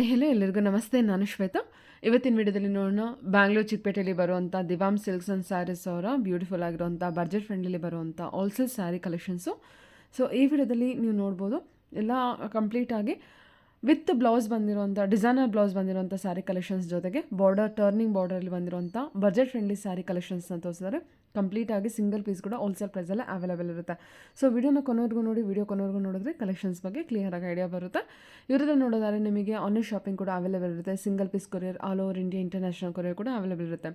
Hello ಎಲ್ಲರಿಗೂ ನಮಸ್ತೆ. ನಾನು ಶ್ವೇತಾ. ಇವತ್ತಿನ ವಿಡಿಯೋದಲ್ಲಿ ನೋಡೋಣ ಬ್ಯಾಂಗ್ಳೂರು ಚಿಕ್ಕಪೇಟೆಯಲ್ಲಿ ಬರುವಂಥ ದಿವಾಮ್ ಸಿಲ್ಕ್ಸ್ ಆ್ಯಂಡ್ ಸ್ಯಾರೀಸ್ ಅವರ ಬ್ಯೂಟಿಫುಲ್ ಆಗಿರುವಂಥ ಬಡ್ಜೆಟ್ ಫ್ರೆಂಡ್ಲಿ ಬರುವಂಥ ಹೋಲ್ಸೇಲ್ ಸ್ಯಾರಿ ಕಲೆಕ್ಷನ್ಸು. ಸೊ ಈ ವಿಡಿಯೋದಲ್ಲಿ ನೀವು ನೋಡ್ಬೋದು ಎಲ್ಲ ಕಂಪ್ಲೀಟಾಗಿ ವಿತ್ ಬ್ಲೌಸ್ ಬಂದಿರೋಂಥ ಡಿಸೈನರ್ ಬ್ಲೌಸ್ ಬಂದಿರೋಂಥ ಸ್ಯಾರಿ ಕಲೆಕ್ಷನ್ಸ್ ಜೊತೆಗೆ ಟರ್ನಿಂಗ್ ಬಾರ್ಡರಲ್ಲಿ ಬಂದಿರೋಂಥ ಬಡ್ಜೆಟ್ ಫ್ರೆಂಡ್ಲಿ ಸ್ಯಾರಿ ಕಲೆಕ್ಷನ್ಸ್ನ ತೋರಿಸಿದ್ದಾರೆ. ಕಂಪ್ಲೀಟಾಗಿ ಸಿಂಗಲ್ ಪೀಸ್ ಕೂಡ ಹೋಲ್ಸೇಲ್ ಪ್ರೈಸಲ್ಲೇ ಅವೈಲೇಬಲ್ ಇರುತ್ತೆ. ಸೊ ವಿಡಿಯೋನ ಕೊನೆವರೆಗೂ ನೋಡಿ, ವಿಡಿಯೋ ಕೊನೆವರೆಗೂ ನೋಡಿದ್ರೆ ಕಲೆಕ್ಷನ್ಸ್ ಬಗ್ಗೆ ಕ್ಲಿಯರಾಗಿ ಐಡಿಯಾ ಬರುತ್ತೆ. ಇವರಲ್ಲಿ ನೋಡೋದಾದ್ರೆ ನಿಮಗೆ ಆನ್ಲೈನ್ ಶಾಪಿಂಗ್ ಕೂಡ ಅವೈಲೇಬಲ್ ಇರುತ್ತೆ. Single piece courier, all over India international courier ಕೂಡ ಅವೈಲೇಬಲ್ ಇರುತ್ತೆ.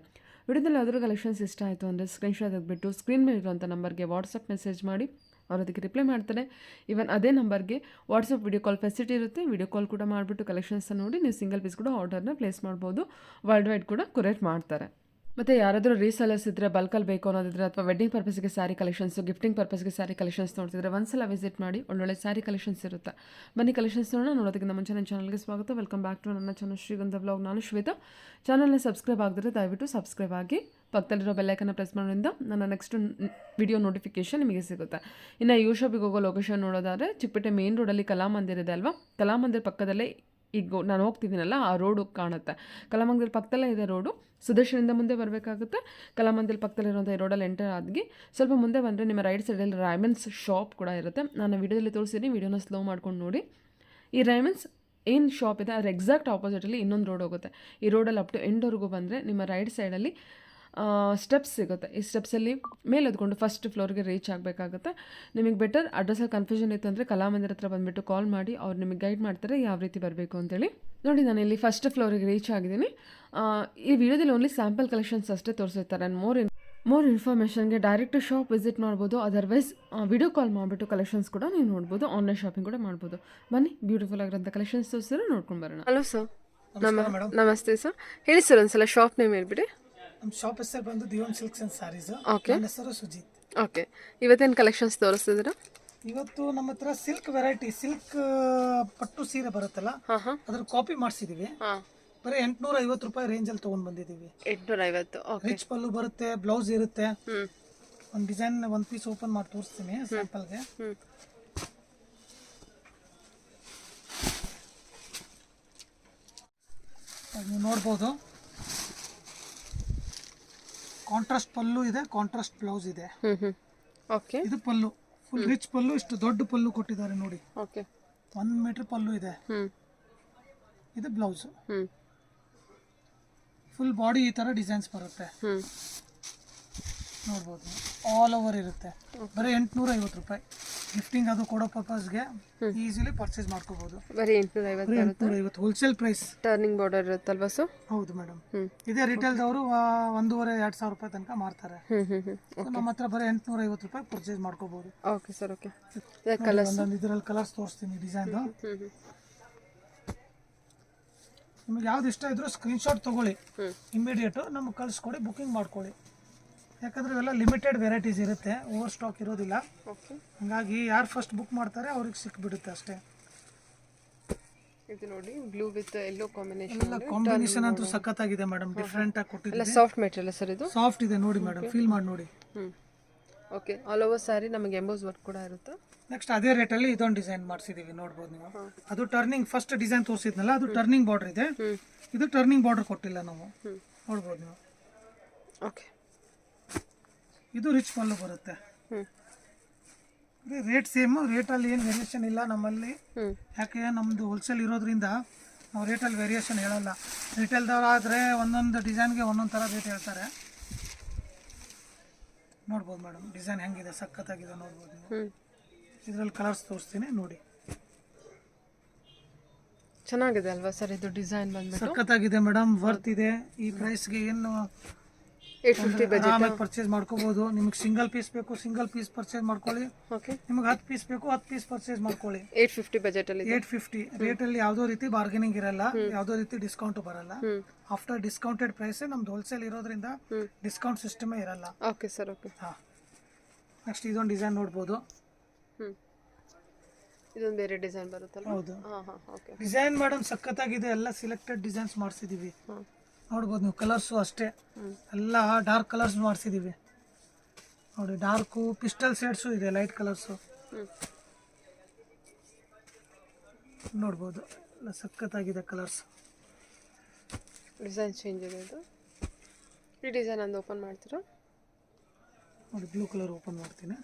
ವಿಡಿಯೋದಲ್ಲಿ ಯಾವ್ದಾದ್ರು ಕಲೆಕ್ಷನ್ಸ್ ಇಷ್ಟ ಆಯಿತು ಅಂದರೆ ಸ್ಕ್ರೀನ್ಶಾಟ್ ತೆಗೆದುಬಿಟ್ಟು ಸ್ಕ್ರೀನ್ ಮೇಲೆ ಇರುವಂಥ ನಂಬರ್ಗೆ ವಾಟ್ಸಪ್ ಮೆಸೇಜ್ ಮಾಡಿ, ಅವ್ರು ಅದಕ್ಕೆ ರಿಪ್ಲೈ ಮಾಡ್ತಾರೆ. ಈವನ್ ಅದೇ ನಂಬರ್ಗೆ ವಾಟ್ಸಪ್ ವಿಡಿಯೋ ಕಾಲ್ ಫೆಸಿಲಿಟಿ ಇರುತ್ತೆ. ವಿಡಿಯೋ ಕಾಲ್ ಕೂಡ ಮಾಡಿಬಿಟ್ಟು ಕಲೆಕ್ಷನ್ಸ್ನ ನೋಡಿ ನೀವು ಸಿಂಗಲ್ ಪೀಸ್ ಕೂಡ ಆರ್ಡರ್ನ ಪ್ಲೇಸ್ ಮಾಡ್ಬೋದು. ವರ್ಲ್ಡ್ ವೈಡ್ ಕೂಡ ಕೊರಿಯರ್ ಮಾಡ್ತಾರೆ. ಮತ್ತು ಯಾರಾದರೂ ರೀಸೆಲರ್ಸ್ ಇದ್ದರೆ ಬಲ್ಕಲ್ಲಿ ಬೇಕು ಅನ್ನೋದಿದ್ರೆ ಅಥವಾ ವೆಡ್ಡಿಂಗ್ ಪರ್ಪಸ್ಗೆ ಸ್ಯಾರಿ ಕಲೆಕ್ಷನ್ಸು, ಗಿಫ್ಟಿಂಗ್ ಪರ್ಪಸ್ಗೆ ಸ್ಯಾರಿ ಕಲೆಕ್ಷನ್ಸ್ ನೋಡ್ತಿದ್ರೆ ಒಂದ್ಸಲ ವಿಸಿಟ್ ಮಾಡಿ. ಒಳ್ಳೊಳ್ಳೆ ಸ್ಯಾರಿ ಕಲೆಕ್ಷನ್ಸ್ ಇರುತ್ತೆ. ಬನ್ನಿ ಕಲೆಕ್ಷನ್ಸ್ ನೋಡೋದಕ್ಕಿಂತ ಮುಂಚೆ ನನ್ನ ಚಾನಲ್ಗೆ ಸ್ವಾಗತ. ವೆಲ್ಕಮ್ ಬ್ಯಾಕ್ ಟು ನನ್ನ ಚಾನಲ್ ಶ್ರೀಗಂಧ ಬ್ಲಾಗ್. ನಾನು ಶ್ವೇತಾ. ಚಾನಲ್ನ ಸಬ್ಸ್ಕ್ರೈಬ್ ಆಗಿದ್ರೆ ದಯವಿಟ್ಟು ಸಬ್ಸ್ಕ್ರೈಬ್ ಆಗಿ, ಪಕ್ಕದಲ್ಲಿರೋ ಬೆಲ್ಲೈಕನ್ನ ಪ್ರೆಸ್ ಮಾಡೋದ್ರಿಂದ ನನ್ನ ನೆಕ್ಸ್ಟ್ ವಿಡಿಯೋ ನೋಟಿಫಿಕೇಶನ್ ನಿಮಗೆ ಸಿಗುತ್ತೆ. ಇನ್ನು ಯು ಶಾಪಿಗೆ ಹೋಗೋ ಲೊಕೇಶನ್ ನೋಡೋದಾದರೆ ಚಿಕ್ಕಪೇಟೆ ಮೇನ್ ರೋಡಲ್ಲಿ ಕಲಾಮಂದಿರ ಇದೆ ಅಲ್ವಾ, ಕಲಾಮಂದಿರ ಪಕ್ಕದಲ್ಲೇ ಈಗ ನಾನು ಹೋಗ್ತಿದ್ದೀನಲ್ಲ ಆ ರೋಡು ಕಾಣುತ್ತೆ. ಕಲಾಮಂದಿರ ಪಕ್ಕದಲ್ಲೇ ಇದೆ ರೋಡು. ಸುದರ್ಶನಿಂದ ಮುಂದೆ ಬರಬೇಕಾಗುತ್ತೆ. ಕಲಾಮಂದಿರ ಪಕ್ಕದಲ್ಲಿರುವಂಥ ಈ ರೋಡಲ್ಲಿ ಎಂಟರ್ ಆಗಿ ಸ್ವಲ್ಪ ಮುಂದೆ ಬಂದರೆ ನಿಮ್ಮ ರೈಟ್ ಸೈಡಲ್ಲಿ ರೈಮಂಡ್ಸ್ ಶಾಪ್ ಕೂಡ ಇರುತ್ತೆ. ನಾನು ವಿಡಿಯೋದಲ್ಲಿ ತೋರಿಸಿದ್ದೀನಿ, ವಿಡಿಯೋನ ಸ್ಲೋ ಮಾಡ್ಕೊಂಡು ನೋಡಿ. ಈ ರೈಮಂಡ್ಸ್ ಏನು ಶಾಪ್ ಇದೆ ಅದ್ರ ಎಕ್ಸಾಕ್ಟ್ ಆಪೋಸಿಟಲ್ಲಿ ಇನ್ನೊಂದು ರೋಡ್ ಹೋಗುತ್ತೆ. ಈ ರೋಡಲ್ಲಿ ಅಪ್ ಟು ಎಂಡ್ವರೆಗೂ ಬಂದರೆ ನಿಮ್ಮ ರೈಟ್ ಸೈಡಲ್ಲಿ ಸ್ಟೆಪ್ಸ್ ಸಿಗುತ್ತೆ. ಈ ಸ್ಟೆಪ್ಸಲ್ಲಿ ಮೇಲೆ ಎದ್ಕೊಂಡು ಫಸ್ಟ್ ಫ್ಲೋರ್ಗೆ ರೀಚ್ ಆಗಬೇಕಾಗುತ್ತೆ. ನಿಮಗೆ ಬೆಟರ್ ಅಡ್ರೆಸ್ಸಲ್ಲಿ ಕನ್ಫ್ಯೂಷನ್ ಇತ್ತು ಅಂದರೆ ಕಲಾಮಂದಿರ ಹತ್ರ ಬಂದುಬಿಟ್ಟು ಕಾಲ್ ಮಾಡಿ, ಅವ್ರು ನಿಮಗೆ ಗೈಡ್ ಮಾಡ್ತಾರೆ ಯಾವ ರೀತಿ ಬರಬೇಕು ಅಂತೇಳಿ. ನೋಡಿ, ನಾನು ಇಲ್ಲಿ ಫಸ್ಟ್ ಫ್ಲೋರಿಗೆ ರೀಚ್ ಆಗಿದ್ದೀನಿ. ಈ ವಿಡಿಯೋದಲ್ಲಿ ಓನ್ಲಿ ಸ್ಯಾಂಪಲ್ ಕಲೆಕ್ಷನ್ಸ್ ಅಷ್ಟೇ ತೋರಿಸಿರ್ತಾರೆ. ಮೋರ್ ಇನ್ಫಾರ್ಮೇಷನ್ಗೆ ಡೈರೆಕ್ಟ್ ಶಾಪ್ ವಿಸಿಟ್ ಮಾಡ್ಬೋದು. ಅದರ್ವೈಸ್ ವಿಡಿಯೋ ಕಾಲ್ ಮಾಡಿಬಿಟ್ಟು ಕಲೆಕ್ಷನ್ಸ್ ಕೂಡ ನೀವು ನೋಡ್ಬೋದು. ಆನ್ಲೈನ್ ಶಾಪಿಂಗ್ ಕೂಡ ಮಾಡ್ಬೋದು. ಬನ್ನಿ ಬ್ಯೂಟಿಫುಲ್ ಆಗಿರೋಂಥ ಕಲೆಕ್ಷನ್ಸ್ ತೋರಿಸಿದ್ರೆ ನೋಡ್ಕೊಂಡು ಬರೋಣ. ಹಲೋ ಸರ್, ನಮಸ್ತೆ ಸರ್. ಹೇಳಿ ಸರ್ ಒಂದ್ಸಲ ಶಾಪ್ ನೇಮ್ ಹೇಳ್ಬಿಡಿ. ನಮ್ಮ ಶಾಪ್ ಹೆಸರು ಬಂದು ದಿವಾಮ್ ಸಿಲ್ಕ್ಸ್ ಅಂಡ್ ಸ್ಯಾರೀಸ್. ನನ್ನ ಹೆಸರು ಸುಜಿತ್. ಓಕೆ, ಇವತ್ತೇನು ಕಲೆಕ್ಷನ್ಸ್ ತೋರಿಸ್ತಿದ್ದೀರಾ? ಇವತ್ತು ನಮ್ಮ ಹತ್ರ ಸಿಲ್ಕ್ ವೆರೈಟಿ, ಸಿಲ್ಕ್ ಪಟ್ಟು ಸೀರೆ ಬರುತ್ತಲ್ಲ ಅದ್ರ ಕಾಪಿ ಮಾಡಿಸಿದೀವಿ. ಬರೀ 850 ರೂಪಾಯಿ ರೇಂಜ್ ಅಲ್ಲಿ ತಗೊಂಡ್ ಬಂದಿದೀವಿ. 850. ರಿಚ್ ಪಲ್ಲು ಬರುತ್ತೆ, ಬ್ಲೌಸ್ ಇರುತ್ತೆ. ಒಂದು ಡಿಸೈನ್ ಒಂದು ಪೀಸ್ ಓಪನ್ ಮಾಡಿ ತೋರಿಸ್ತೀನಿ ಸ್ಯಾಂಪಲ್ಗೆ. ನೀವು ನೋಡ್ಬೋದು, ಕಾಂಟ್ರಾಸ್ಟ್ ಪಲ್ಲು ಇದೆ, ಕಾಂಟ್ರಾಸ್ಟ್ ಬ್ಲೌಸ್ ಇದೆ. ಓಕೆ, ಇದು ಪಲ್ಲು ಫುಲ್ ರಿಚ್ ಪಲ್ಲು. ಇಷ್ಟು ದೊಡ್ಡ ಪಲ್ಲು ಕೊಟ್ಟಿದ್ದಾರೆ ನೋಡಿ. ಓಕೆ, 1 ಮೀಟರ್ ಪಲ್ಲು ಇದೆ. ಇದು ಬ್ಲೌಸ್. ಫುಲ್ ಬಾಡಿ ಈ ತರ ಡಿಸೈನ್ಸ್ ಬರುತ್ತೆ. ನೋಡ್ಬೋದು, ಆಲ್ ಓವರ್ ಇರುತ್ತೆ. ಬರೀ 850 ರೂಪಾಯಿ. ಗಿಫ್ಟಿಂಗ್ ಅದು ಕೊಡೋ ಪರ್ಪಸ್ಗೆ ಈಸಿಲಿ ಪರ್ಚೇಸ್ ಮಾಡ್ಕೋಬಹುದು. ಬರೀ 850 ಹೋಲ್ಸೇಲ್ ಪ್ರೈಸ್. ಟರ್ನಿಂಗ್ ಬಾರ್ಡರ್ ಇರುತ್ತಲ್ವಾ ಸರ್? ಹೌದು ಮೇಡಮ್. ಇದೇ ರಿಟೇಲ್ದವರು 1,500-2,000 ರೂಪಾಯಿ ತನಕ ಮಾರ್ತಾರೆ. ನಮ್ಮ ಹತ್ರ ಬರೀ 850 ರೂಪಾಯಿ ಪರ್ಚೇಸ್ ಮಾಡ್ಕೋಬಹುದು. Okay sir. ಓಕೆ, ಇದರಲ್ಲಿ ಕಲರ್ಸ್ ತೋರಿಸ್ತೀನಿ ಡಿಸೈನ್. ನಿಮಗೆ ಯಾವ್ದು ಇಷ್ಟ ಇದ್ರೂ ಸ್ಕ್ರೀನ್ಶಾಟ್ ತಗೊಳ್ಳಿ, ಇಮಿಡಿಯೇಟ್ ನಮ್ಗೆ ಕಳಿಸ್ಕೊಡಿ, ಬುಕಿಂಗ್ ಮಾಡ್ಕೊಳ್ಳಿ. ಯಾಕಂದ್ರೆ ಇವೆಲ್ಲ ಲಿಮಿಟೆಡ್ ವೆರೈಟೀಸ್ ಇರುತ್ತೆ, ಓವರ್ ಸ್ಟಾಕ್ ಇರೋದಿಲ್ಲ. ಹಂಗಾಗಿ ಯಾರು ಫಸ್ಟ್ ಬುಕ್ ಮಾಡ್ತಾರೆ ಅವ್ರಿಗೆ ಸಿಕ್ಬಿಡುತ್ತೆ ಅಷ್ಟೇ. ಇದು ನೋಡಿ, ಬ್ಲೂ ವಿತ್ ಯೆಲ್ಲೋ ಕಾಂಬಿನೇಷನ್. ಎಲ್ಲ ಕಾಂಬಿನೇಷನ್ ಅಂತೂ ಸಖತ್ತಾಗಿದೆ ಮೇಡಮ್. ಡಿಫ್ರೆಂಟ್ ಆಗಿ ಕೊಟ್ಟಿದ್ದಾರೆ. ಸಾಫ್ಟ್ ಮೆಟೀರಿಯಲ್ ಸರ್ ಇದು. ಸಾಫ್ಟ್ ಇದೆ ನೋಡಿ ಮೇಡಮ್, ಫೀಲ್ ಮಾಡಿ ನೋಡಿ. ಓಕೆ, ಆಲ್ ಓವರ್ ಸ್ಯಾರಿ ನಮಗೆ ಎಂಬೋಸ್ ವರ್ಕ್ ಕೂಡ ಇರುತ್ತೆ. ನೆಕ್ಸ್ಟ್ ಅದೇ ರೇಟಲ್ಲಿ ಇದೊಂದು ಡಿಸೈನ್ ಮಾಡಿಸಿದೀವಿ, ನೋಡ್ಬೋದು ನೀವು. ಅದು ಟರ್ನಿಂಗ್, ಫಸ್ಟ್ ಡಿಸೈನ್ ತೋರಿಸಿದ್ನಲ್ಲ ಅದು ಟರ್ನಿಂಗ್ ಬಾರ್ಡರ್ ಇದೆ. ಇದು ಟರ್ನಿಂಗ್ ಬಾರ್ಡರ್ ಕೊಟ್ಟಿಲ್ಲ ನಾವು, ನೋಡ್ಬೋದು ನೀವು. ಓಕೆ, ಇದು ರಿಚ್ ಪಲ್ಲು ಬರುತ್ತೆ. ರೇಟ್ ಸೇಮ್, ರೇಟಲ್ಲಿ ಏನು ವೇರಿಯೇಷನ್ ಇಲ್ಲ ನಮ್ಮಲ್ಲಿ. ಯಾಕೆ ನಮ್ಮದು ಹೋಲ್ಸೇಲ್ ಇರೋದ್ರಿಂದ ನಾವು ರೇಟಲ್ಲಿ ವೇರಿಯೇಷನ್ ಹೇಳಲ್ಲ. ರಿಟೇಲ್ದವ್ರು ಆದರೆ ಒಂದೊಂದು ಡಿಸೈನ್ಗೆ ಒಂದೊಂದು ಥರ ರೇಟ್ ಹೇಳ್ತಾರೆ. ನೋಡ್ಬೋದು ಮೇಡಮ್, ಡಿಸೈನ್ ಹೆಂಗಿದೆ, ಸಖತ್ತಾಗಿದೆ. ನೋಡ್ಬೋದು ನೀವು. ಇದರಲ್ಲಿ ಕಲರ್ಸ್ ತೋರಿಸ್ತೀನಿ ನೋಡಿ. ಚೆನ್ನಾಗಿದೆ ಅಲ್ವಾ ಸರ್ ಇದು ಡಿಸೈನ್ ಬಂದ್ಬಿಟ್ಟು? ಸಖತ್ತಾಗಿದೆ ಮೇಡಮ್, ವರ್ತ್ ಇದೆ. ಈ ಪ್ರೈಸ್ಗೆ ಏನು 850 ಆರಾಮಾಗಿ ಪರ್ಚೇಸ್ ಮಾಡ್ಕೋಬಹುದು. ನಿಮಗೆ ಸಿಂಗಲ್ ಪೀಸ್ ಬೇಕು, ಸಿಂಗಲ್ ಪೀಸ್ ಪರ್ಚೇಸ್ ಮಾಡ್ಕೊಳ್ಳಿ. ನಿಮಗೆ 10 ಪೀಸ್ ಬೇಕು, 10 ಪೀಸ್ ಪರ್ಚೇಸ್ ಮಾಡ್ಕೊಳ್ಳಿ. 850 ಬಜೆಟ್ ಅಲ್ಲಿ. 850 ರೇಟ್ ಅಲ್ಲಿ ಯಾವುದೋ ರೀತಿ ಬಾರ್ಗೇನಿಂಗ್ ಇರಲ್ಲ, ಯಾವುದೋ ರೀತಿ ಡಿಸ್ಕೌಂಟ್ ಬರಲ್ಲ. After discounted price. ನಮ್ದು ಹೋಲ್ಸೇಲ್ ಇರೋದ್ರಿಂದ ಡಿಸ್ಕೌಂಟ್ ಸಿಸ್ಟಮ್ ಇರಲ್ಲ. Okay sir. ಓಕೆ, ನೆಕ್ಸ್ಟ್ ಇದೊಂದು ಡಿಸೈನ್ ನೋಡ್ಬೋದು. ಇದೊಂದು ಬೇರೆ ಡಿಸೈನ್ ಬರುತ್ತಲ್ಲ? ಹೌದು. ಡಿಸೈನ್ ಮೇಡಮ್ ಸಖತ್ತಾಗಿದೆ. ಎಲ್ಲ ಸಿಲೆಕ್ಟೆಡ್ ಡಿಸೈನ್ಸ್ ಮಾಡಿಸಿದೀವಿ. ನೋಡ್ಬೋದು ನೀವು. ಕಲರ್ಸು ಅಷ್ಟೇ, ಎಲ್ಲ ಡಾರ್ಕ್ ಕಲರ್ಸ್ ಮಾಡಿಸಿದೀವಿ ನೋಡಿ. ಡಾರ್ಕು ಪಿಸ್ಟಲ್ ಶೇಡ್ಸು ಇದೆ, ಲೈಟ್ ಕಲರ್ಸು ನೋಡ್ಬೋದು. ಎಲ್ಲ ಸಖತ್ತಾಗಿದೆ ಕಲರ್ಸ್. ಡಿಸೈನ್ ಚೇಂಜ್ ಇದೆ ಇದು. ಈ ಡಿಸೈನ್ ಒಂದು ಓಪನ್ ಮಾಡ್ತೀರಾ ನೋಡಿ, ಬ್ಲೂ ಕಲರ್ ಓಪನ್ ಮಾಡ್ತೀನಿ.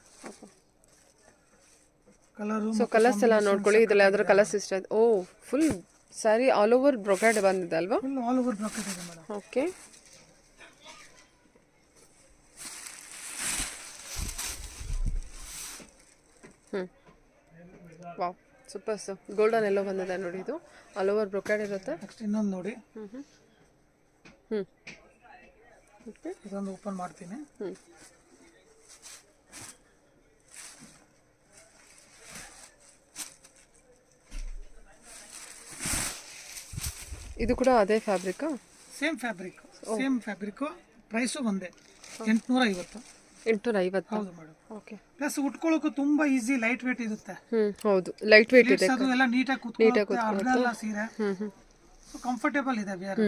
ಕಲರು ಸೊ ಕಲರ್ಸ್ ಎಲ್ಲ ನೋಡ್ಕೊಳ್ಳಿ. ಇದೆಲ್ಲ ಯಾವ್ದಾರ ಕಲರ್ಸ್ ಇಷ್ಟ ಆಯ್ತು. Oh full sari all over brocade ಬಂದಿದೆ ಅಲ್ವಾ? ಫುಲ್ ಆಲ್ ಓವರ್ ಬ್ರಾಕೆಟ್ ಇದೆ madam. Okay. Wow super sir. Golden yellow ಬಂದಿದೆ ನೋಡಿ. ಇದು ಆಲ್ ಓವರ್ ಬ್ರೊಕೆಡ್ ಇರುತ್ತೆ. ನೆಕ್ಸ್ಟ್ ಇನ್ನೊಂದು ನೋಡಿ, ಓಕೆ. ಇದೊಂದು ಓಪನ್ ಮಾಡ್ತೀನಿ. ಇದು ಕೂಡ ಅದೇ ಫ್ಯಾಬ್ರಿಕ್. ಸೇಮ್ ಫ್ಯಾಬ್ರಿಕ್, ಪ್ರೈಸು ಒಂದೇ 850. 850. ಹೌದು ಮೇಡಮ್. ಓಕೆ. ಪ್ಲಸ್ ಉಟ್ಕೊಳ್ಳೋಕೆ ತುಂಬಾ ಈಸಿ, ಲೈಟ್ ವೇಟ್ ಇರುತ್ತೆ. ಹೌದು ಲೈಟ್ ವೇಟ್ ಇದೆ. ಅದು ಎಲ್ಲ ನೀಟಾಗಿ ಕೂತ್ಕೊಳ್ಳುತ್ತೆ. ಅರ್ಧಲ್ಲ ಸೀರೆ ಕಂಫರ್ಟೇಬಲ್ ಇದೆ ವೇರ್.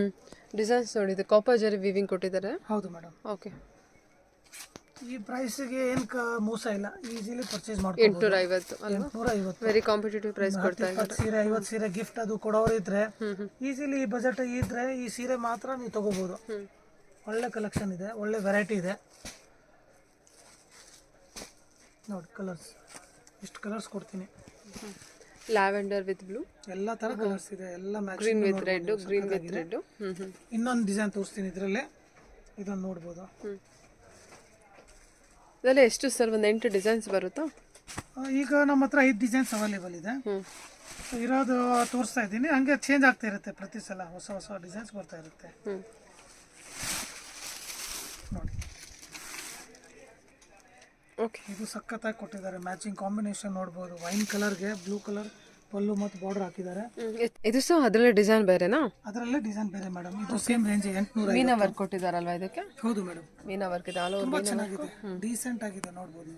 ಡಿಸೈನ್ಸ್ ನೋಡಿ, ಇದು ಕಾಪರ್ ಜರಿ ವೀವಿಂಗ್ ಕೊಟ್ಟಿದ್ದಾರೆ. ಹೌದು ಮೇಡಮ್. ಓಕೆ. ಈ ಪ್ರೈಸ್ಗೆ ಏನು ಮೋಸ ಇಲ್ಲ, ಈಸಿಲಿ ಪರ್ಚೇಸ್ ಮಾಡ್ಕೊಂಡು. 850 ಅಲ್ವಾ? 850. ವೆರಿ ಕಾಂಪಿಟೇಟಿವ್ ಪ್ರೈಸ್ ಕೊಡ್ತಾ ಇದ್ದಾರೆ. 20 ಸೀರೆ 50 ಸೀರೆ ಗಿಫ್ಟ್ ಅದು ಕೊಡೋರು ಇದ್ರೆ ಈಸಿಲಿ ಈ ಬಜೆಟ್ ಇದ್ರೆ ಈ ಸೀರೆ ಮಾತ್ರ ನೀವು ತಗೋಬಹುದು. ಒಳ್ಳೆ ಕಲೆಕ್ಷನ್ ಇದೆ, ಒಳ್ಳೆ ವೆರೈಟಿ ಇದೆ ನೋಡಿ. ಕಲರ್ಸ್ ಇಷ್ಟು ಕಲರ್ಸ್ ಕೊಡ್ತೀನಿ. ಲ್ಯಾವೆಂಡರ್ ವಿತ್ ಬ್ಲೂ, ಎಲ್ಲ ತರ ಕಲರ್ಸ್ ಇದೆ, ಎಲ್ಲ green with red, green with red. ಇನ್ನೊಂದು ಡಿಸೈನ್ ತೋರಿಸ್ತೀನಿ ಇದರಲ್ಲೇ, ಇದನ್ನು ನೋಡ್ಬೋದು. ಇದೆಲ್ಲ ಎಷ್ಟು ಸರ್? ಒಂದು 8 ಡಿಸೈನ್ಸ್ ಬರುತ್ತಾ? ಈಗ ನಮ್ಮ ಹತ್ರ 5 ಡಿಸೈನ್ಸ್ ಅವೈಲೇಬಲ್ ಇದೆ. ಇರೋದು ತೋರಿಸ್ತಾ ಇದ್ದೀನಿ, ಹಂಗೆ ಚೇಂಜ್ ಆಗ್ತಾ ಇರುತ್ತೆ ಪ್ರತಿ ಸಲ, ಹೊಸ ಹೊಸ ಡಿಸೈನ್ಸ್ ಬರ್ತಾ ಇರುತ್ತೆ ನೋಡಿ. ಓಕೆ. ಇದು ಸಖತ್ತಾಗಿ ಕೊಟ್ಟಿದ್ದಾರೆ, ಮ್ಯಾಚಿಂಗ್ ಕಾಂಬಿನೇಷನ್ ನೋಡ್ಬೋದು. ವೈನ್ ಕಲರ್ಗೆ ಬ್ಲೂ ಕಲರ್ ಪಲ್ಲು ಮತ್ತು ಬಾರ್ಡರ್ ಹಾಕಿದ್ದಾರೆ. ಇದು ಸಹ ಅದರಲ್ಲೇ ಡಿಸೈನ್ ಬೇರೆನಾ? ಅದರಲ್ಲೇ ಡಿಸೈನ್ ಬೇರೆ ಮೇಡಮ್. ಇದು ಸೇಮ್ ರೇಂಜ್ 800. ಮೀನಾ ವರ್ಕ್ ಕೊಟ್ಟಿದ್ದಾರಲ್ವಾ ಇದಕ್ಕೆ? ಹೌದು ಮೇಡಮ್, ಮೀನಾ ವರ್ಕ್ ಇದೆ. ಆಲ್ ತುಂಬಾ ಓವರ್ ಚೆನ್ನಾಗಿದೆ, ಡೀಸೆಂಟ್ ಆಗಿದೆ ನೋಡ್ಬೋದು.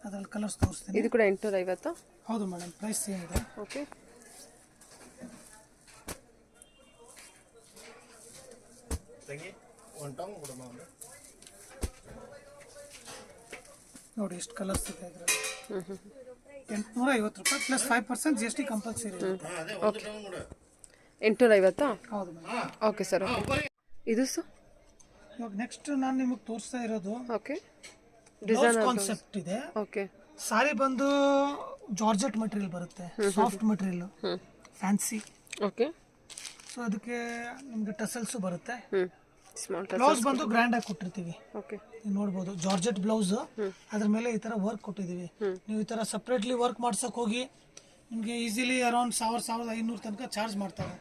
ಅದರಲ್ಲಿ ಕಲರ್ಸ್ ತೋರಿಸ್ತೀನಿ. ಇದು ಕೂಡ 850. ಹೌದು ಮೇಡಮ್, ಪ್ರೈಸ್ ಸೇಮ್ ಇದೆ. ಓಕೆ. ನೋಡಿ ಎಷ್ಟು ಕಲರ್ಸ್ ಇದೆ ಇದರಲ್ಲಿ. 850 ರೂಪಾಯಿ ಪ್ಲಸ್ 5% GST ಕಂಪಲ್ಸರಿ. ಓಕೆ. 850. ಹೌದು ಮೇಡಮ್. Okay sir. ಓಕೆ. ಇದು ಸರ್ ಇವಾಗ ನೆಕ್ಸ್ಟ್ ನಾನು ನಿಮಗೆ ತೋರಿಸ್ತಾ ಇರೋದು ಓಕೆ ಡಿಸೈನ್ ಕಾನ್ಸೆಪ್ಟ್ ಇದೆ. ಓಕೆ. ಸಾರಿ ಬಂದು ಜಾರ್ಜೆಟ್ ಮಟೀರಿಯಲ್ ಬರುತ್ತೆ, soft material, fancy. Okay. So ಅದಕ್ಕೆ ನಿಮಗೆ ಟಸಲ್ಸು ಬರುತ್ತೆ. ಸ್ಮಾಲ್ ಬ್ಲೌಸ್ ಬಂದು ಗ್ರ್ಯಾಂಡ್ ಆಗಿ ಕೊಟ್ಟಿರ್ತೀವಿ. ಓಕೆ. ನೀವು ನೋಡ್ಬೋದು ಜಾರ್ಜೆಟ್ ಬ್ಲೌಸ್, ಅದ್ರ ಮೇಲೆ ಈ ತರ ವರ್ಕ್ ಕೊಟ್ಟಿದ್ದೀವಿ. ನೀವು ಈ ತರ ಸಪ್ರೇಟ್ಲಿ ವರ್ಕ್ ಮಾಡ್ಸಕ್ ಹೋಗಿ ನಿಮಗೆ ಈಸಿಲಿ ಅರೌಂಡ್ 1500 ತನಕ ಚಾರ್ಜ್ ಮಾಡ್ತಾರೆ.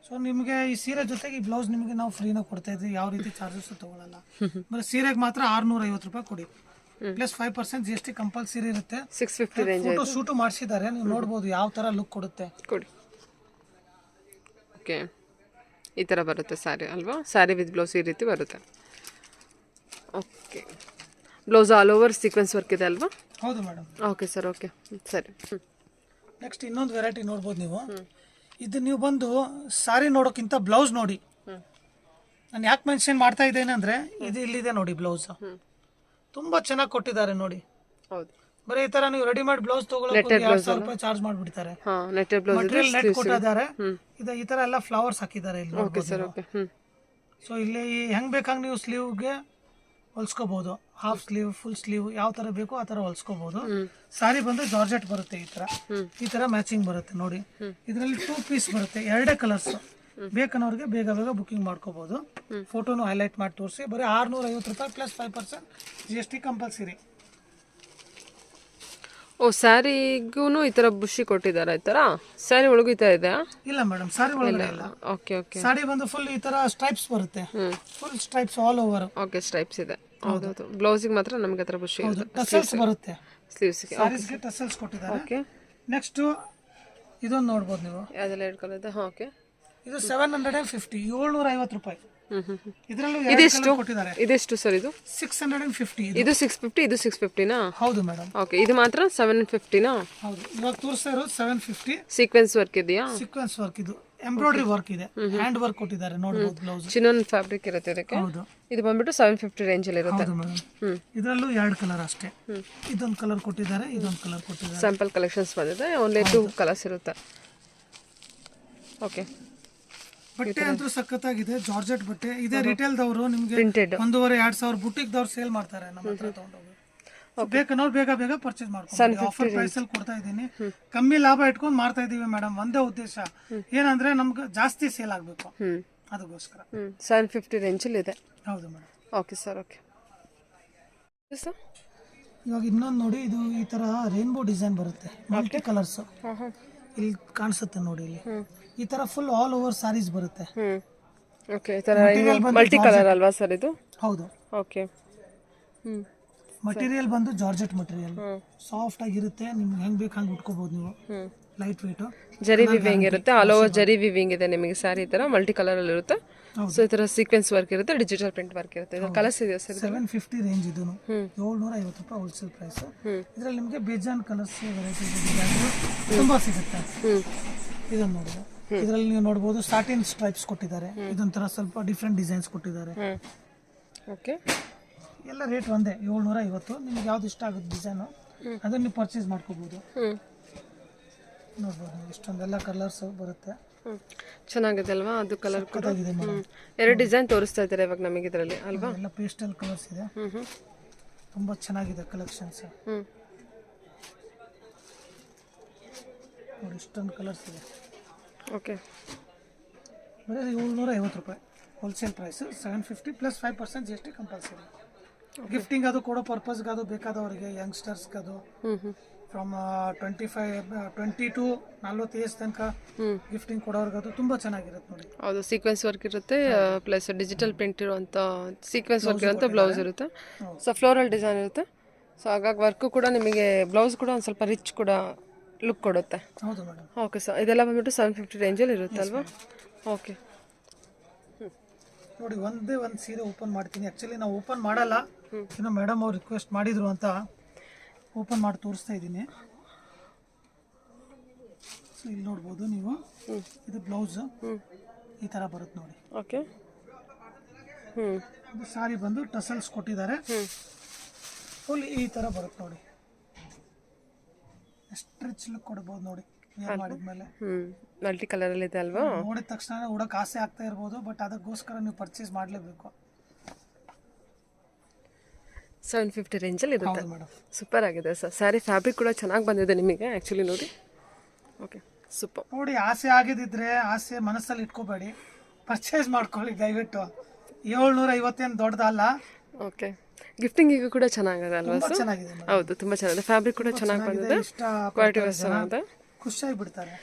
ಸೊ ನಿಮಗೆ ಈ ಸೀರೆ ಜೊತೆಗೆ ಈ ಬ್ಲೌಸ್ ನಿಮಗೆ ನಾವು ಫ್ರೀನ ಕೊಡ್ತಾ ಇದ್ವಿ, ಯಾವ ರೀತಿ ಚಾರ್ಜಸ್ ತಗೊಳ್ಳಲ್ಲ. ಬರೀ ಸೀರೆಗೆ ಮಾತ್ರ 650 ರೂಪಾಯಿ ಕೊಡಿ, ಪ್ಲಸ್ 5% GST ಕಂಪಲ್ಸರಿ ಇರುತ್ತೆ. 650 ರೇಂಜ್. ಫೋಟೋ ಶೂಟು ಮಾಡಿಸಿದ್ದಾರೆ, ನೀವು ನೋಡ್ಬೋದು ಯಾವ ತರ ಲುಕ್ ಕೊಡುತ್ತೆ. ಕೊಡಿ. ಓಕೆ. ಈ ಥರ ಬರುತ್ತೆ ಸ್ಯಾರಿ ಅಲ್ವಾ? ಸ್ಯಾರಿ ವಿತ್ ಬ್ಲೌಸ್ ಈ ರೀತಿ ಬರುತ್ತೆ. Okay. Blouse all over sequence work ಇದೆ ಅಲ್ವಾ? ಹೌದು ಮೇಡಮ್. Okay sir. ಓಕೆ ಸರಿ. ನೆಕ್ಸ್ಟ್ ಇನ್ನೊಂದು ವೆರೈಟಿ ನೋಡ್ಬೋದು ನೀವು. ಇದು ನೀವು ಬಂದು ಸಾರಿ ನೋಡೋಕ್ಕಿಂತ ಬ್ಲೌಸ್ ನೋಡಿ. ನಾನು ಯಾಕೆ ಮೆನ್ಷನ್ ಮಾಡ್ತಾ ಇದ್ದೇನೆ ಅಂದರೆ ಇದು ಇಲ್ಲಿದೆ ನೋಡಿ ಬ್ಲೌಸ್, ತುಂಬ ಚೆನ್ನಾಗಿ ಕೊಟ್ಟಿದ್ದಾರೆ ನೋಡಿ. ಹೌದು. ಬರೀ ಈ ತರ ನೀವು ರೆಡಿಮೇಡ್ ಬ್ಲೌಸ್ ತಗೊಳ್ಳೋಕೆ 2000 ರೂಪಾಯಿ ಚಾರ್ಜ್ ಮಾಡಿಬಿಡ್ತಾರೆ. ಮಟೀರಿಯಲ್ ನೆಟ್ ಕೊಟ್ಟಿದ್ದಾರೆ. ಈ ತರ ಎಲ್ಲ ಫ್ಲವರ್ಸ್ ಹಾಕಿದ್ದಾರೆ ಇಲ್ಲಿ. Okay sir. ಓಕೆ. ಸೊ ಇಲ್ಲಿ ಹೆಂಗ್ ಬೇಕಾಗ ನೀವು ಸ್ಲೀವ್ಗೆ ಹೊಲ್ಸ್ಕೋಬಹುದು, ಹಾಫ್ ಸ್ಲೀವ್, ಫುಲ್ ಸ್ಲೀವ್, ಯಾವ ತರ ಬೇಕೋ ಆ ತರ ಹೊಲ್ಸ್ಕೋಬಹುದು. ಸಾರಿ ಬಂದು ಜಾರ್ಜೆಟ್ ಬರುತ್ತೆ, ಈ ತರ ಮ್ಯಾಚಿಂಗ್ ಬರುತ್ತೆ ನೋಡಿ. ಇದರಲ್ಲಿ 2 ಪೀಸ್ ಬರುತ್ತೆ, 2 ಕಲರ್ಸ್. ಬೇಕನ್ನೋರಿಗೆ ಬೇಗ ಬೇಗ ಬುಕಿಂಗ್ ಮಾಡ್ಕೋಬಹುದು. ಫೋಟೋನು ಹೈಲೈಟ್ ಮಾಡಿ ತೋರಿಸಿ. ಬರೀ 650 ರೂಪಾಯಿ ಪ್ಲಸ್ 5% GST ಕಂಪಲ್ಸರಿ. ಓ, ಸ್ಯಾರಿಗೂ ಈ ಥರ ಬುಷಿ ಕೊಟ್ಟಿದ್ದಾರೆ. ಈ ಥರ ಸ್ಯಾರಿ ಒಳಗೂ ಈ ಥರ ಇದೆ? ಇಲ್ಲ ಮೇಡಮ್, ಸಾರಿ ಒಳಗಡೆ ಇಲ್ಲ. ಓಕೆ. ಓಕೆ. ಸಾಡಿ ಬಂದು ಫುಲ್ ಈ ತರ ಸ್ಟ್ರೈಪ್ಸ್ ಬರುತ್ತೆ, full stripes all over. Okay, stripes ಇದೆ. ಹೌದೌದು. ಬ್ಲೌಸಿಗೆ ಮಾತ್ರ ನಮಗೆ ಹತ್ರ ಬುಷಿ ಇದೆ. ಟಸಲ್ಸ್ ಬರುತ್ತೆ ಸ್ಲೀವ್ಸ್ಗೆ. ಸಾರೀಸ್ಗೆ ಟಸಲ್ಸ್ ಕೊಟ್ಟಿದ್ದಾರೆ. ಓಕೆ. ನೆಕ್ಸ್ಟ್ ಇದೊಂದು ನೋಡ್ಬೋದು ನೀವು. ಅದೆಲ್ಲ 2 ಕಲರ್ ಇದೆ. ಹಾಂ. ಓಕೆ. ಇದು 750, 750 ರೂಪಾಯಿ. ಇದರಲ್ಲೂ ಇದೆಷ್ಟು ಕೊಟ್ಟಿದ್ದಾರೆ. ಇದೆಷ್ಟು ಸರ್? ಇದು 650. ಇದು 650, ಇದು 650ನಾ? ಹೌದು ಮೇಡಮ್. ಓಕೆ. ಇದು ಮಾತ್ರ 750ನಾ? ಹೌದು. ಇವಾಗ ತೋರಿಸ್ತಾ ಇರೋದು 750. ಸೀಕ್ವೆನ್ಸ್ ವರ್ಕ್ ಇದೆಯಾ? ಸೀಕ್ವೆನ್ಸ್ ವರ್ಕ್, ಇದು ಎಂಬ್ರಾಯ್ಡರಿ ವರ್ಕ್ ಇದೆ, ಹ್ಯಾಂಡ್ ವರ್ಕ್ ಕೊಟ್ಟಿದ್ದಾರೆ ನೋಡಬಹುದು. ಬ್ಲೌಸ್ ಚಿನ್ನನ್ ಫ್ಯಾಬ್ರಿಕ್ ಇರುತ್ತೆ ಇದಕ್ಕೆ. ಹೌದು. ಇದು ಬಂದ್ಬಿಟ್ಟು 750 ರೇಂಜ್ ಅಲ್ಲಿ ಇರುತ್ತೆ. ಹೌದು ಮೇಡಮ್. ಇದರಲ್ಲೂ 2 ಕಲರ್ ಅಷ್ಟೇ. ಇದೊಂದು ಕಲರ್ ಕೊಟ್ಟಿದ್ದಾರೆ, ಇದೊಂದು ಕಲರ್ ಕೊಟ್ಟಿದ್ದಾರೆ. ಸ್ಯಾಂಪಲ್ ಕಲೆಕ್ಷನ್ಸ್ ಬಂದಿದೆ. ಓನ್ಲಿ 2 ಕಲರ್ಸ್ ಇರುತ್ತೆ. ಓಕೆ. ಬಟ್ಟೆ ಅಂತೂ ಸಖತ್ತಾಗಿದೆ, ಜಾರ್ಜೆಟ್ ಬಟ್ಟೆ. ಇದೇ ರಿಟೇಲ್ದವರು ನಿಮಗೆ ಪ್ರಿಂಟೆಡ್ 1,500-2,000 ಬುಟಿಕ್ದವ್ರು ಸೇಲ್ ಮಾಡ್ತಾರೆ, ನಮ್ಮ ಹತ್ರ ತಗೊಂಡೋಗಿ. ಬೇಕನ್ನೋರು ಬೇಗ ಬೇಗ ಪರ್ಚೇಸ್ ಮಾಡ್ಕೊಂಡು ಆಫರ್ ಪ್ರೈಸ್ ಅಲ್ಲಿ ಕೊಡ್ತಾ ಇದ್ದೀನಿ. ಕಮ್ಮಿ ಲಾಭ ಇಟ್ಕೊಂಡು ಮಾಡ್ತಾ ಇದೀವಿ ಮೇಡಮ್. ಒಂದೇ ಉದ್ದೇಶ ಏನಂದ್ರೆ ನಮ್ಗೆ ಜಾಸ್ತಿ ಸೇಲ್ ಆಗಬೇಕು, ಅದಕ್ಕೋಸ್ಕರ. 750 ರೇಂಜಲ್ಲಿ ಇದೆ. ಹೌದು madam. Okay sir. Okay sir, ಇವಾಗ ಇನ್ನೊಂದು ನೋಡಿ, ಇದು ಈ ತರ ರೈನ್ಬೋ ಡಿಸೈನ್ ಬರುತ್ತೆ, ಮಲ್ಟಿ ಕಲರ್ಸ್. ಇಲ್ಲಿ ಕಾಣಿಸುತ್ತೆ ನೋಡಿ, ಇಲ್ಲಿ ಈ ತರ ಫುಲ್ ಆಲ್ ಓವರ್ ಸಾರೀಸ್ ಬರುತ್ತೆ. ಓಕೆ. ಈ ತರ ಮಲ್ಟಿ ಕಲರ್ ಅಲ್ವಾ ಸರ್ ಇದು? ಹೌದು. ಓಕೆ. ಮಟೀರಿಯಲ್ ಬಂದು ಜಾರ್ಜೆಟ್ ಮಟೀರಿಯಲ್, ಸಾಫ್ಟ್ ಆಗಿರುತ್ತೆ. ನಿಮ್ಗೆ ಹೆಂಗ್ ಬೇಕು ಹಂಗೆ ಉಟ್ಕೋಬಹುದು ನೀವು. ಲೈಟ್ ವೇಟ್ ಜರಿ ವಿವಿಂಗ್ ಇರುತ್ತೆ, ಆಲ್ ಓವರ್ ಜರಿ ವಿವಿಂಗ್ ಇದೆ ನಿಮಗೆ. ಸ್ಯಾರಿ ಈ ತರ ಮಲ್ಟಿ ಕಲರ್ ಅಲ್ಲಿ ಇರುತ್ತೆ. ಸೊ ಈ ತರ ಸೀಕ್ವೆನ್ಸ್ ವರ್ಕ್ ಇರುತ್ತೆ, ಡಿಜಿಟಲ್ ಪ್ರಿಂಟ್ ವರ್ಕ್ ಇರುತ್ತೆ. ಇದು ಕಲರ್ಸ್ ಇದೆಯಾ ಸರ್? 750 ರೇಂಜ್ ಇದು, 750 ರೂಪಾಯಿ ಹೋಲ್ಸೇಲ್ ಪ್ರೈಸ್. ಇದ್ರಲ್ಲಿ ನಿಮಗೆ ಬೇಜಾನ್ ಕಲರ್ಸ್ ವೆರೈಟಿ ತುಂಬಾ ಸಿಗುತ್ತೆ. ಇದನ್ನ ನೋಡಿ, ಇದರಲ್ಲಿ ನೀವು ನೋಡಬಹುದು ಸಾಟಿನ್ ಸ್ಟ್ರೈಪ್ಸ್ ಕೊಟ್ಟಿದ್ದಾರೆ. ಇದೊಂಥರ ಸ್ವಲ್ಪ ಡಿಫ್ರೆಂಟ್ ಡಿಸೈನ್ಸ್ ಕೊಟ್ಟಿದ್ದಾರೆ. ಓಕೆ. ಎಲ್ಲ ರೇಟ್ ಒಂದೇ, 750. ನಿಮ್ಗೆ ಯಾವ್ದು ಇಷ್ಟ ಆಗುತ್ತೆ ಡಿಸೈನು ಅದನ್ನ ನೀವು ಪರ್ಚೇಸ್ ಮಾಡ್ಕೋಬಹುದು. ನೋಡ್ಬೋದು ನೀವು, ಇಷ್ಟೊಂದೆಲ್ಲ ಕಲರ್ಸ್ ಬರುತ್ತೆ. ಚೆನ್ನಾಗಿದೆ ಅಲ್ವಾ? ಅದು ಕಲರ್ ಕೂಡ ಆಗಿದೆ ಮೇಡಮ್. 2 ಡಿಸೈನ್ ತೋರಿಸ್ತಾ ಇದ್ದಾರೆ ಇವಾಗ ನಮಗೆ ಇದರಲ್ಲಿ ಅಲ್ವಾ? ಎಲ್ಲ ಪೇಸ್ಟಲ್ ಕಲರ್ಸ್ ಇದೆ, ತುಂಬಾ ಚೆನ್ನಾಗಿದೆ ಕಲೆಕ್ಷನ್ಸ್. ನೋಡಿ ಇಷ್ಟೊಂದು ಕಲರ್ಸ್ ಇದೆ. ಓಕೆ. ಬರೀ 750 ರೂಪಾಯಿ wholesale price. 750 plus 5% GST compulsory. Gifting ಅದು ಕೊಡೋ ಪರ್ಪಸ್ಗೆ ಅದು ಬೇಕಾದವರಿಗೆ, ಯಂಗ್ಸ್ಟರ್ಸ್ಗೆ ಅದು ಫ್ರಮ್ 20 to 40 ಏಜ್ ತನಕ ಗಿಫ್ಟಿಂಗ್ ಕೊಡೋರ್ಗೆ ಅದು ತುಂಬಾ ಚೆನ್ನಾಗಿರುತ್ತೆ ನೋಡಿ. ಹೌದು, ಸೀಕ್ವೆನ್ಸ್ ವರ್ಕ್ ಇರುತ್ತೆ, ಪ್ಲಸ್ ಡಿಜಿಟಲ್ ಪ್ರಿಂಟ್ ಇರುವಂಥ ಸೀಕ್ವೆನ್ಸ್ ವರ್ಕ್ ಇರುತ್ತೆ, ಬ್ಲೌಸ್ ಇರುತ್ತೆ. ಸೊ ಫ್ಲೋರಲ್ ಡಿಸೈನ್ ಇರುತ್ತೆ. ಸೊ ಹಾಗಾಗಿ ವರ್ಕು ಕೂಡ ನಿಮಗೆ, ಬ್ಲೌಸ್ ಕೂಡ ಒಂದು ಸ್ವಲ್ಪ ರಿಚ್ ಕೂಡ ಲುಕ್ ಕೊಡುತ್ತೆ. ಹೌದು ಮೇಡಮ್. ಓಕೆ ಸರ್, ಇದೆಲ್ಲ ಬಂದ್ಬಿಟ್ಟು 750 ರೇಂಜಲ್ಲಿ ಇರುತ್ತೆ ಅಲ್ವಾ? ಓಕೆ. ನೋಡಿ ಒಂದೇ ಒಂದು ಸೀರೆ ಓಪನ್ ಮಾಡ್ತೀನಿ. ಆ್ಯಕ್ಚುಲಿ ನಾವು ಓಪನ್ ಮಾಡಲ್ಲ, ಇನ್ನು ಮೇಡಮ್ ಅವ್ರು ರಿಕ್ವೆಸ್ಟ್ ಮಾಡಿದ್ರು ಅಂತ ಓಪನ್ ಮಾಡಿ ತೋರಿಸ್ತಾ ಇದ್ದೀನಿ. ಸೊ ಇಲ್ಲಿ ನೋಡ್ಬೋದು ನೀವು, ಇದು ಬ್ಲೌಸ್ ಈ ಥರ ಬರುತ್ತೆ ನೋಡಿ. ಓಕೆ. ಇದು ಸಾರಿ ಬಂದು ಟಸಲ್ಸ್ ಕೊಟ್ಟಿದ್ದಾರೆ, ಫುಲ್ ಈ ಥರ ಬರುತ್ತೆ ನೋಡಿ. ಎಷ್ಟು ರಿಚ್ ಲುಕ್ ಕೊಡ್ಬೋದು ನೋಡಿ ವೇರ್ ಮಾಡಿದ್ಮೇಲೆ. ಮಲ್ಟಿ ಕಲರಲ್ಲಿ ಇದೆ ಅಲ್ವಾ? ನೋಡಿದ ತಕ್ಷಣ ಉಡಕ್ಕೆ ಆಸೆ ಆಗ್ತಾ ಇರ್ಬೋದು, ಬಟ್ ಅದಕ್ಕೋಸ್ಕರ ನೀವು ಪರ್ಚೇಸ್ ಮಾಡಲೇಬೇಕು. 750 ರೇಂಜಲ್ಲಿ ಇರುತ್ತೆ. ಹೌದು ಮೇಡಮ್. ಸೂಪರ್ ಆಗಿದೆ ಸರ್. ಸ್ಯಾರಿ ಫ್ಯಾಬ್ರಿಕ್ ಕೂಡ ಚೆನ್ನಾಗಿ ಬಂದಿದೆ ನಿಮಗೆ ಆ್ಯಕ್ಚುಲಿ ನೋಡಿ. Okay, super. ನೋಡಿ, ಆಸೆ ಆಗಿದ್ದಿದ್ರೆ ಆಸೆ ಮನಸ್ಸಲ್ಲಿ ಇಟ್ಕೋಬೇಡಿ, ಪರ್ಚೇಸ್ ಮಾಡ್ಕೊಳ್ಳಿ ದಯವಿಟ್ಟು. 750 ಏನು ದೊಡ್ಡದಲ್ಲ. ಓಕೆ. ಗಿಫ್ಟಿಂಗಿಗೂ ಕೂಡ ಚೆನ್ನಾಗಿದೆ ಅಲ್ವಾ ಸರ್? ಚೆನ್ನಾಗಿದೆ ಮೇಡಮ್. ಹೌದು, ತುಂಬ ಚೆನ್ನಾಗಿದೆ. ಫ್ಯಾಬ್ರಿಕ್ ಕೂಡ ಚೆನ್ನಾಗಿ ಬಂದಿದೆ, ಕ್ವಾಲಿಟಿ ವೈಸ್ ಚೆನ್ನಾಗಿದೆ, ಖುಷಿಯಾಗಿ ಬಿಡ್ತಾರೆ.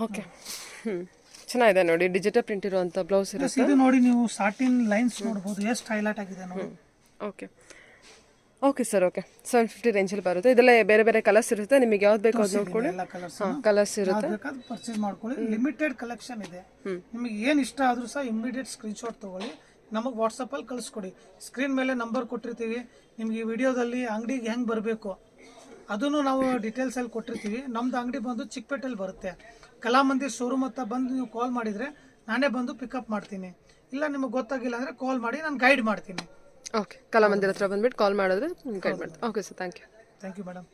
ಓಕೆ. ಚೆನ್ನಾಗಿದೆ ನೋಡಿ, ಡಿಜಿಟಲ್ ಪ್ರಿಂಟ್ ಇರುವಂಥ ಬ್ಲೌಸ್ ಇರುತ್ತೆ. ಇದು ನೋಡಿ ನೀವು ಸಾಟಿನ್ ಲೈನ್ಸ್ ನೋಡ್ಬೋದು, ಎಷ್ಟು ಹೈಲೈಟ್ ಆಗಿದೆ ನೋಡಿ. ಓಕೆ. Okay sir. ಓಕೆ, 750 ರೇಂಜಲ್ಲಿ ಬರುತ್ತೆ. ಇದೆಲ್ಲ ಬೇರೆ ಬೇರೆ ಕಲರ್ಸ್ ಇರುತ್ತೆ, ನಿಮಗೆ ಯಾವ್ದು ಬೇಕು ಅದು ನೋಡ್ಕೊಳ್ಳಿ. ಎಲ್ಲ ಕಲರ್ಸ್ ಕಲರ್ಸ್ ಇರುತ್ತೆ, ಬೇಕಾದ್ರೆ ಪರ್ಚೇಸ್ ಮಾಡ್ಕೊಳ್ಳಿ. ಲಿಮಿಟೆಡ್ ಕಲೆಕ್ಷನ್ ಇದೆ. ನಿಮಗೆ ಏನು ಇಷ್ಟ ಆದ್ರೂ ಸಹ ಇಮಿಡಿಯೇಟ್ ಸ್ಕ್ರೀನ್ಶಾಟ್ ತಗೊಳ್ಳಿ, ನಮಗೆ ವಾಟ್ಸಪ್ಪಲ್ಲಿ ಕಳಿಸ್ಕೊಡಿ. ಸ್ಕ್ರೀನ್ ಮೇಲೆ ನಂಬರ್ ಕೊಟ್ಟಿರ್ತೀವಿ. ನಿಮ್ಗೆ ಈ ವಿಡಿಯೋದಲ್ಲಿ ಅಂಗಡಿಗೆ ಹೆಂಗೆ ಬರಬೇಕು ಅದನ್ನು ನಾವು ಡೀಟೇಲ್ಸಲ್ಲಿ ಕೊಟ್ಟಿರ್ತೀವಿ. ನಮ್ದು ಅಂಗಡಿ ಬಂದು ಚಿಕ್ಕಪೇಟೆಯಲ್ಲಿ ಬರುತ್ತೆ, ಕಲಾಮಂದಿರ್ ಶೋರೂಮ್ ಹತ್ರ ಬಂದು ನೀವು ಕಾಲ್ ಮಾಡಿದರೆ ನಾನೇ ಬಂದು ಪಿಕಪ್ ಮಾಡ್ತೀನಿ. ಇಲ್ಲ ನಿಮಗೆ ಗೊತ್ತಾಗಿಲ್ಲ ಅಂದರೆ ಕಾಲ್ ಮಾಡಿ, ನಾನು ಗೈಡ್ ಮಾಡ್ತೀನಿ. ಓಕೆ, ಕಲಾಮಂದಿರ ಹತ್ರ ಬಂದ್ಬಿಟ್ಟು ಕಾಲ್ ಮಾಡಿದ್ರೆ ಗೈಡ್ ಮಾಡ್ತೀನಿ. Okay sir, thank you. Thank you madam.